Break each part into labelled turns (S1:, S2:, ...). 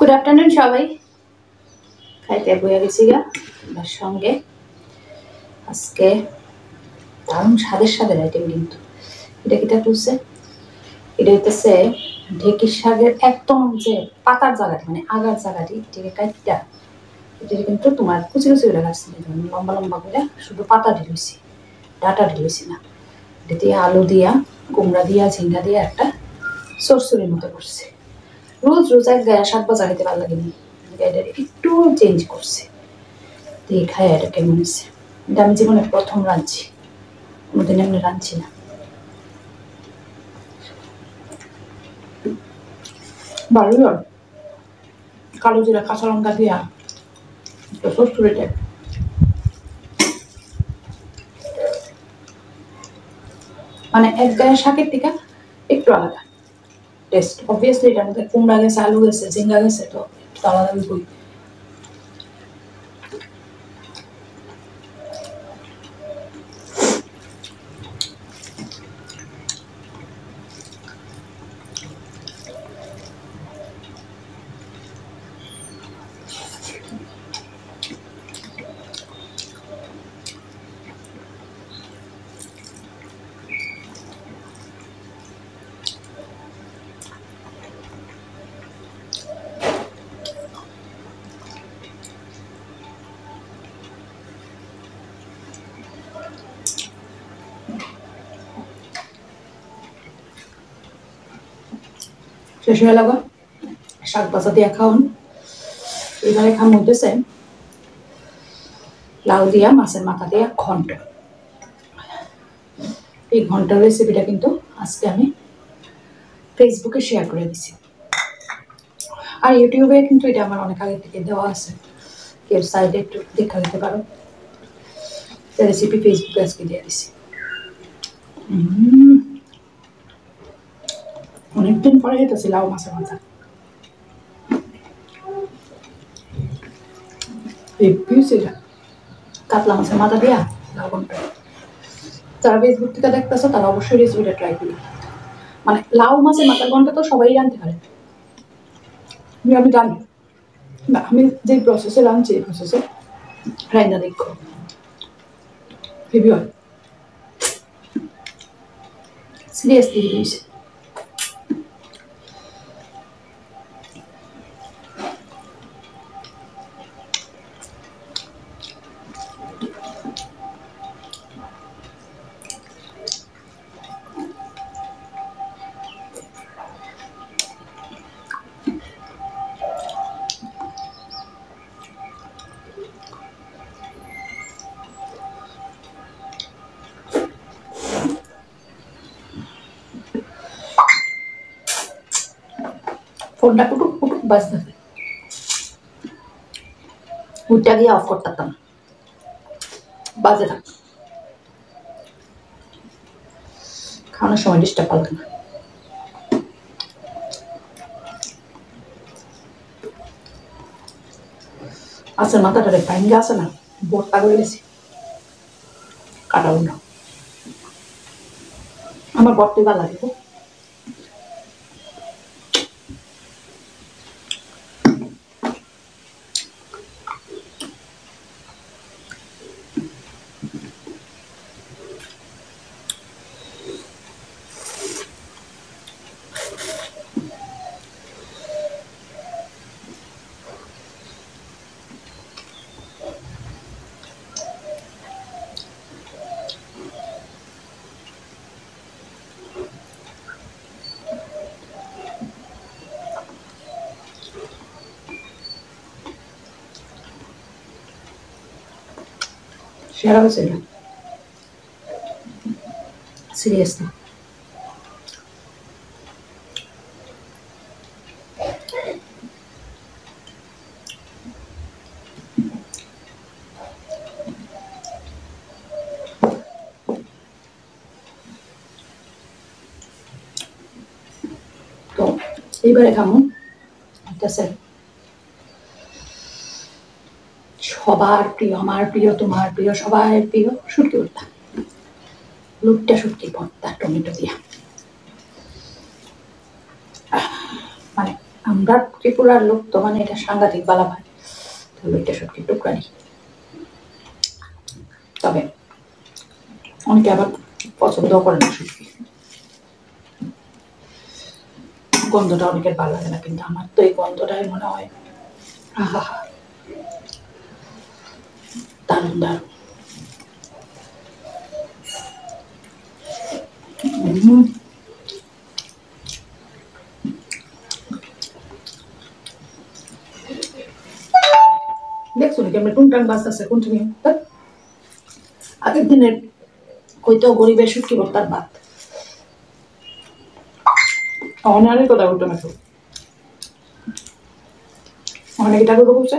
S1: Good afternoon সবাই। খাইতে বইয়া গেছি গা তার সঙ্গে আজকে দারুণ স্বাদের স্বাদের আইটেম। কিন্তু এটা কিটা করছে, এটা হইতেছে ঢেঁকি শাকের একদম যে পাতার জায়গাটি মানে আগার জায়গাটি এটাকে কাটটা এটা কিন্তু তোমার কুচি কুচি করে কাটছি, লম্বা লম্বা করে শুধু পাতা ঢেলেছি, ডাটা ঢেলেছি না। এটা দিয়ে আলু দিয়া কুমড়া দিয়া ঝিঙ্গা দিয়া একটা সরসরির মতো করছে। রোজ রোজ এক গায়ে শাক বাজার খেতে ভালো লাগেনি, এটা একটু চেঞ্জ করছে দিয়ে খায়। এটা কেমন হয়েছে? এটা আমি জীবনে প্রথম রাঁধছি, কোনোদিন এমনি রাঁধছি না। ভালোই হয়, কালো জিরা কাঁচা লঙ্কা দিয়া সরসরি টাইপ। মানে এক গায়ে শাকের থেকে একটু আলাদা টেস্ট। অবভিয়াসলি এটার মধ্যে কুমড়া গেছে, আলু গেছে, ঝিঙ্গা গেছে, তো একটু আলাদা হইবই। শেষ হয়ে লাগো শাক ভাজা দিয়ে খাওন। এবারে খাম হইতেছে লাউ দিয়া মাছের মাথা দিয়া ঘন্ট। এই ঘন্টার রেসিপিটা কিন্তু আজকে আমি ফেসবুকে শেয়ার করে দিছি, আর ইউটিউবে কিন্তু এটা আমার অনেক আগে থেকে দেওয়া আছে, কেউ সাইডে একটু দেখা দিতে পারো। রেসিপি ফেসবুকে আজকে দিয়ে দিছি। অনেকদিন পরে খেতেছি লাউ মাছের মাথা, সেটা কাতলা মাছের মাথা দিয়া লাউ ঘন্ট। যারা ফেসবুক থেকে দেখতেছো তারা অবশ্যই রেসিপিটা ট্রাই করি। মানে লাউ মাছের মাথার ঘন্ট তো সবাই রাঁধতে পারে, আমি জানি না, আমি যে প্রসেসে রাঁধছি এই প্রসেসে রান্না দেখো হেভি হয়, সিরিয়াসলি হেভি হয়েছে। ফোনটা কুটুক কুটুক বাজতেছে, উইটা দিয়ে অফ করতাম, বাজে থাক, খাওয়ানোর সময় ডিস্টার্ব পালবে না। মাছের মাথাটা ভাঙ্গে আছে না, বোটটা করে গেছি কাটা উঠা। আমার বটটি ভালো লাগে। সেরা হয়েছে না সিরিয়াসলি। তো এইবারে খামো আছে সবার প্রিয়, আমার প্রিয়, তোমার প্রিয়, সবার প্রিয় শুটকি ভর্তা। লুটটা শুটকি ভর্তা টমেটো দিয়া। মানে আমরা ত্রিপুরার লোক তো মানে এটা সাংঘাতিক বালা ভাই, তবে এটা সত্যি টুকরা নেই। তবে অনেকে আবার পছন্দ করে না শুটকি, গন্ধটা অনেকের ভালো লাগে না, কিন্তু আমার তো এই গন্ধটাই মনে হয় আহা দারুণ দারুণ। দেখছো নাকি আমরা টুংটাং বাজতেছে কন্টিনিউ। আগের দিনের কইতেও গরিবের শুটকি ভর্তার ভাত অনারের কথা বলতো না কেউ, অনেক টাকা বলছে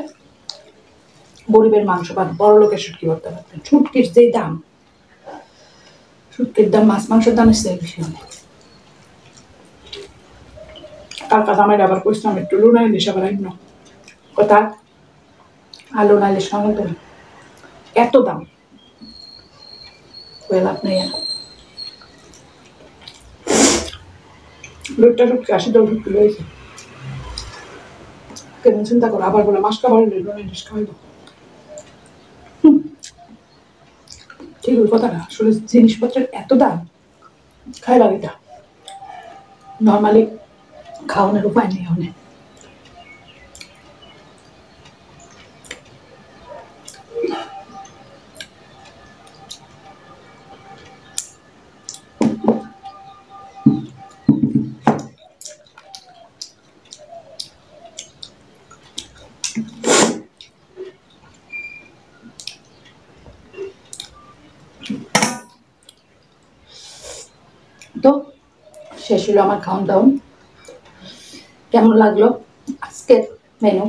S1: গরিবের মাংস ভাত, বড় লোকের শুটকি ভর্তা ভাত। শুটকির যে দাম, শুটকির দাম মাছ মাংসের দামের চেয়ে বেশি অনেক। কালকা দামের আবার কইছিলাম একটু লুনা ইলিশ আবার আইন কথা আর লুনা ইলিশ সঙ্গে তো এত দাম লাভ নেই। লোকটা শুটকি 80 টাকা শুটকি রয়েছে, কেন চিন্তা করো আবার বলে মাস খাবার লুনা ইলিশ খাওয়াইব। ঠিক ওই কথা না, আসলে জিনিসপত্রের এত দাম খাইবার এটা নর্মালি খাওয়ানোর উপায় নেই অনেক। তো শেষ হলো আমার খাওয়ান দাওয়ান। কেমন লাগলো আজকের মেনু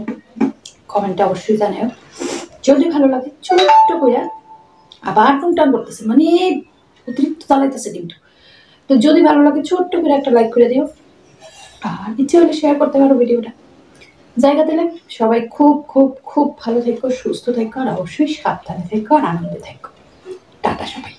S1: কমেন্টে অবশ্যই জানাও। যদি ভালো লাগে ছোট্ট করে আবার টুংটাং করতেছে মানে অতিরিক্ত চালাইতেছে কিন্তু, তো যদি ভালো লাগে ছোট্ট করে একটা লাইক করে দিও, আর ইচ্ছে হলে শেয়ার করতে পারো ভিডিওটা। জায়গা দিলে সবাই খুব খুব খুব ভালো থেকো, সুস্থ থেকো, আর অবশ্যই সাবধানে থেকো আর আনন্দে থেকো। টাটা সবাই।